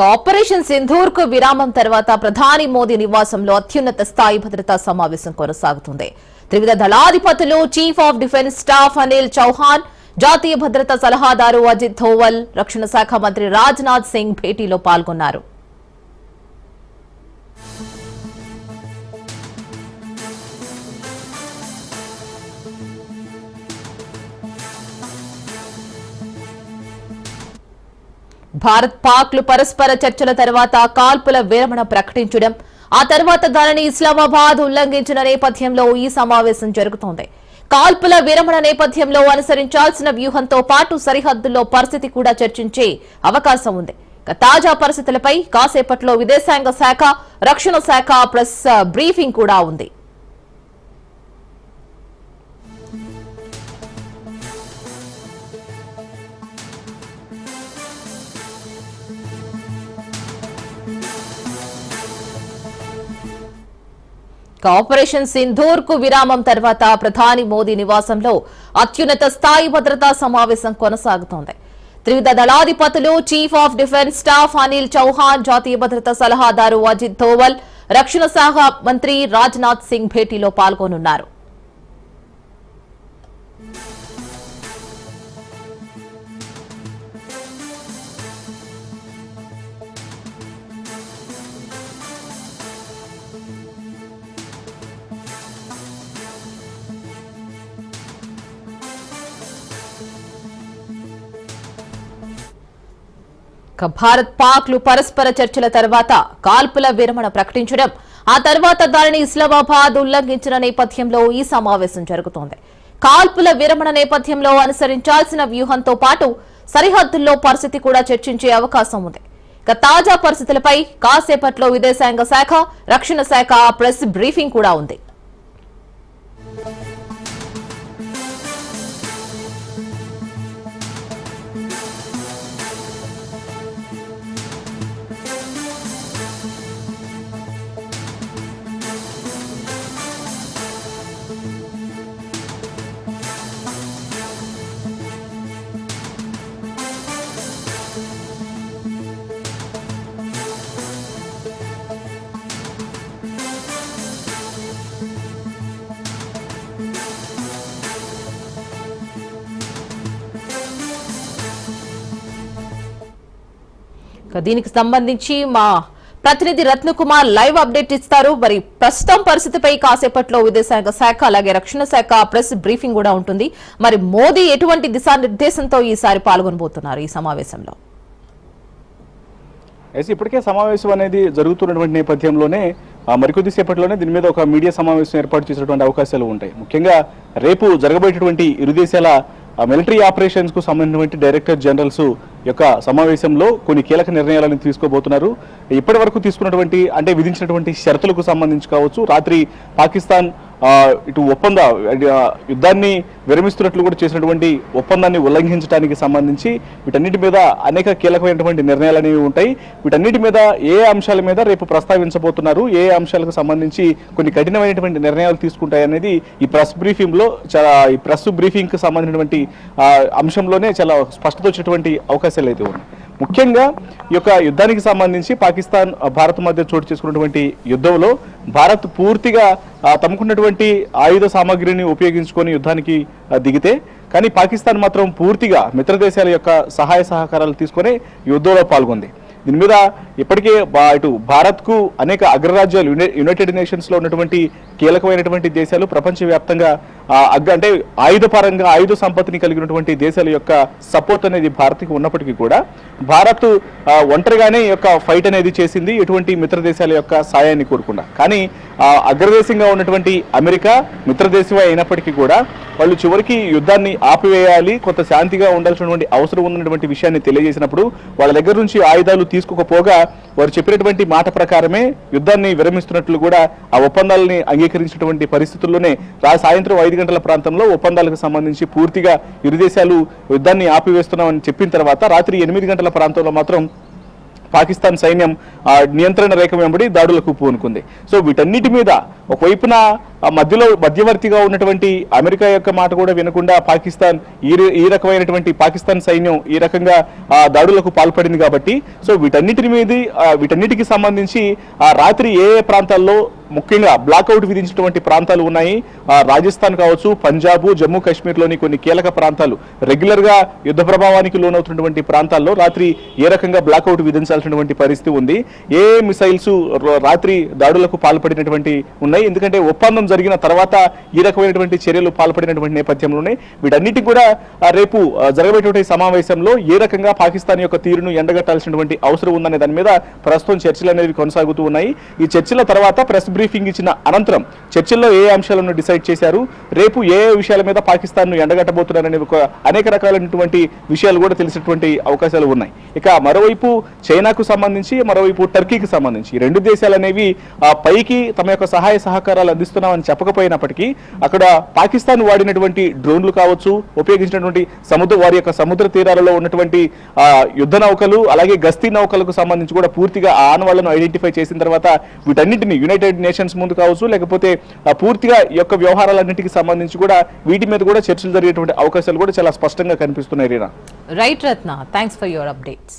Operation Sindoor కు విరామం తర్వాత ప్రధాని మోదీ నివాసంలో అత్యున్నత స్థాయి భద్రతా సమావేశం కొనసాగుతుంది. త్రివిధ దళాధిపతులు, chief of defence staff Anil Chauhan, జాతీయ భద్రతా సలహాదారు అజిత్ ధోవల్, రక్షణ శాఖ మంత్రి రాజ్నాథ్ సింగ్ భేటీలో పాల్గొన్నారు. భారత్ పాక్లు పరస్పర చర్చల తర్వాత కాల్పుల విరమణ ప్రకటించడం, ఆ తర్వాత దానిని ఇస్లామాబాద్ ఉల్లంఘించిన నేపథ్యంలో ఈ సమావేశం జరుగుతోంది. కాల్పుల విరమణ నేపథ్యంలో అనుసరించాల్సిన వ్యూహంతో పాటు సరిహద్దుల్లో పరిస్థితి కూడా చర్చించే అవకాశం ఉంది. తాజా పరిస్థితులపై కాసేపట్లో విదేశాంగ శాఖ, రక్షణ శాఖ ప్రెస్ బ్రీఫింగ్ కూడా ఉంది. ఆపరేషన్ సింధూర్ కు విరామం తర్వాత ప్రధాని మోదీ నివాసంలో అత్యున్నత స్థాయి భద్రతా సమావేశం కొనసాగుతోంది. త్రివిధ దళాధిపతులు, chief of defence staff Anil Chauhan, జాతీయ భద్రతా సలహాదారు అజిత్ ధోవల్, రక్షణ శాఖ మంత్రి రాజ్నాథ్ సింగ్ భేటీలో పాల్గొనున్నారు. భారత్ పాక్లు పరస్పర చర్చల తర్వాత కాల్పుల విరమణ ప్రకటించడం, ఆ తర్వాత దానిని ఇస్లామాబాద్ ఉల్లంఘించిన నేపథ్యంలో ఈ సమావేశం జరుగుతోంది. కాల్పుల విరమణ నేపథ్యంలో అనుసరించాల్సిన వ్యూహంతో పాటు సరిహద్దుల్లో పరిస్థితి కూడా చర్చించే అవకాశం ఉంది. తాజా పరిస్థితులపై కాసేపట్లో విదేశాంగ శాఖ, రక్షణ శాఖ ప్రెస్ బ్రీఫింగ్ కూడా ఉంది. దీనికి సంబంధించి మా ప్రతినిధి రత్నకుమార్ లైవ్ అప్డేట్ ఇస్తారు. మరి ప్రస్తుతం పరిస్థితిపై కాసేపట్లో విదేశాంగ శాఖ అలాగే రక్షణ శాఖ ప్రెస్ బ్రీఫింగ్ కూడా ఉంటుంది. మరి మోదీ ఎటువంటి దిశానిర్దేశంతో ఈసారి పాల్గొనబోతున్నారు ఈ సమావేశంలో? ఇప్పటికే సమావేశం అనేది జరుగుతున్నటువంటి నేపథ్యంలోనే మరికొద్ది సేపట్లోనే దీని మీద ఒక మీడియా సమావేశం ఏర్పాటు చేసేటువంటి అవకాశాలు ఉంటాయి. ముఖ్యంగా రేపు జరగబోయేటువంటి ఇరు దేశాల మిలిటరీ ఆపరేషన్స్ కు సంబంధించినటువంటి డైరెక్టర్ జనరల్స్ యొక్క సమావేశంలో కొన్ని కీలక నిర్ణయాలను తీసుకోబోతున్నారు. ఇప్పటి వరకు తీసుకున్నటువంటి అంటే విధించినటువంటి షరతులకు సంబంధించి కావచ్చు, రాత్రి పాకిస్తాన్ ఇటు ఒప్పంద యుద్ధాన్ని విరమిస్తున్నట్లు కూడా చేసినటువంటి ఒప్పందాన్ని ఉల్లంఘించడానికి సంబంధించి వీటన్నిటి మీద అనేక కీలకమైనటువంటి నిర్ణయాలు అనేవి ఉంటాయి. వీటన్నిటి మీద ఏ అంశాల మీద రేపు ప్రస్తావించబోతున్నారు, ఏ అంశాలకు సంబంధించి కొన్ని కఠినమైనటువంటి నిర్ణయాలు తీసుకుంటాయనేది ఈ ప్రెస్ బ్రీఫింగ్ లో ఈ ప్రెస్ బ్రీఫింగ్ కి సంబంధించినటువంటి అంశంలోనే చాలా స్పష్టత వచ్చేటువంటి అవకాశాలు అయితే ఉన్నాయి. ముఖ్యంగా ఈ యొక్క యుద్ధానికి సంబంధించి పాకిస్తాన్, భారత్ మధ్య చోటు చేసుకున్నటువంటి యుద్ధంలో భారత్ పూర్తిగా తమకున్నటువంటి ఆయుధ సామాగ్రిని ఉపయోగించుకొని యుద్ధానికి దిగితే, కానీ పాకిస్తాన్ మాత్రం పూర్తిగా మిత్రదేశాల యొక్క సహాయ సహకారాలు తీసుకొని యుద్ధంలో పాల్గొంది. దీని మీద ఇప్పటికే ఇటు భారత్కు అనేక అగ్రరాజ్యాలు, యునైటెడ్ నేషన్స్ లో ఉన్నటువంటి కీలకమైనటువంటి దేశాలు, ప్రపంచవ్యాప్తంగా అంటే ఆయుధపరంగా ఆయుధ సంపత్తిని కలిగినటువంటి దేశాల యొక్క సపోర్ట్ అనేది భారత్కి ఉన్నప్పటికీ కూడా భారత్ ఒంటరిగానే ఈ యొక్క ఫైట్ అనేది చేసింది, ఎటువంటి మిత్ర దేశాల యొక్క సాయాన్ని కోరకుండా. కానీ అగ్రదేశంగా ఉన్నటువంటి అమెరికా మిత్రదేశమే అయినప్పటికీ కూడా వాళ్ళు చివరికి యుద్ధాన్ని ఆపివేయాలి, కొంత శాంతిగా ఉండాల్సినటువంటి అవసరం ఉన్నటువంటి విషయాన్ని తెలియజేసినప్పుడు వాళ్ళ దగ్గర నుంచి ఆయుధాలు తీసుకోకపోగా వారు చెప్పినటువంటి మాట ప్రకారమే యుద్ధాన్ని విరమిస్తున్నట్లు కూడా ఆ ఒప్పందాలని అంగీకరించినటువంటి పరిస్థితుల్లోనే సాయంత్రం 5 గంటల ప్రాంతంలో ఒప్పందాలకు సంబంధించి పూర్తిగా ఇరు దేశాలు యుద్ధాన్ని ఆపివేస్తున్నామని చెప్పిన తర్వాత రాత్రి 8 గంటల ప్రాంతంలో మాత్రం పాకిస్తాన్ సైన్యం నియంత్రణ రేఖ వెంబడి దాడులకు పూనుకుంది. సో వీటన్నిటి మీద ఒకవైపున మధ్యవర్తిగా ఉన్నటువంటి అమెరికా యొక్క మాట కూడా వినకుండా పాకిస్తాన్ ఈ రకమైనటువంటి పాకిస్తాన్ సైన్యం ఈ రకంగా దాడులకు పాల్పడింది కాబట్టి సో వీటన్నిటికి సంబంధించి రాత్రి ఏ ప్రాంతాల్లో ముఖ్యంగా బ్లాక్అవుట్ విధించినటువంటి ప్రాంతాలు ఉన్నాయి. రాజస్థాన్ కావచ్చు, పంజాబ్, జమ్మూ కాశ్మీర్లోని కొన్ని కీలక ప్రాంతాలు రెగ్యులర్ గా యుద్ధ ప్రభావానికి లోనవుతున్నటువంటి ప్రాంతాల్లో రాత్రి ఏ రకంగా బ్లాక్అవుట్ విధించాల్సినటువంటి పరిస్థితి ఉంది. ఏ మిసైల్స్ రాత్రి దాడులకు పాల్పడినటువంటి ఉన్నాయి. ఎందుకంటే ఒప్పందం జరిగిన తర్వాత ఈ రకమైనటువంటి చర్యలు పాల్పడినటువంటి నేపథ్యంలోనే వీటన్నిటి కూడా రేపు జరగబోయేటువంటి సమావేశంలో ఏ రకంగా పాకిస్తాన్ యొక్క తీరును ఎండగట్టాల్సినటువంటి అవసరం ఉందనే దాని మీద ప్రస్తుతం చర్చలు అనేవి కొనసాగుతూ ఉన్నాయి. ఈ చర్చల తర్వాత ప్రెస్ బ్రీఫింగ్ ఇచ్చిన అనంతరం చర్చల్లో ఏ అంశాలను డిసైడ్ చేశారు, రేపు ఏ విషయాల మీద పాకిస్తాన్ ను ఎండగట్టబోతున్నారనే అనేక రకాలైనటువంటి విషయాలు కూడా తెలిసినటువంటి అవకాశాలు ఉన్నాయి. ఇక మరోవైపు చైనాకు సంబంధించి, మరోవైపు టర్కీకి సంబంధించి రెండు దేశాలు అనేవి పైకి తమ యొక్క సహాయ సహకారాలు అందిస్తున్నామని చెప్పకపోయినప్పటికీ అక్కడ పాకిస్తాన్ వాడినటువంటి డ్రోన్లు కావచ్చు, ఉపయోగించినటువంటి వారి యొక్క సముద్ర తీరాలలో ఉన్నటువంటి యుద్ధ నౌకలు, అలాగే గస్తీ నౌకలకు సంబంధించి కూడా పూర్తిగా ఆనవాళ్లను ఐడెంటిఫై చేసిన తర్వాత వీటన్నిటిని యునైటెడ్ నేషన్స్ ముందు కావచ్చు, లేకపోతే పూర్తిగా ఈ యొక్క వ్యవహారాలన్నింటికి సంబంధించి కూడా వీటి మీద కూడా చర్చలు జరిగేటువంటి అవకాశాలు కూడా చాలా స్పష్టంగా కనిపిస్తున్నాయి. Reena. Right Ratna, thanks for your updates.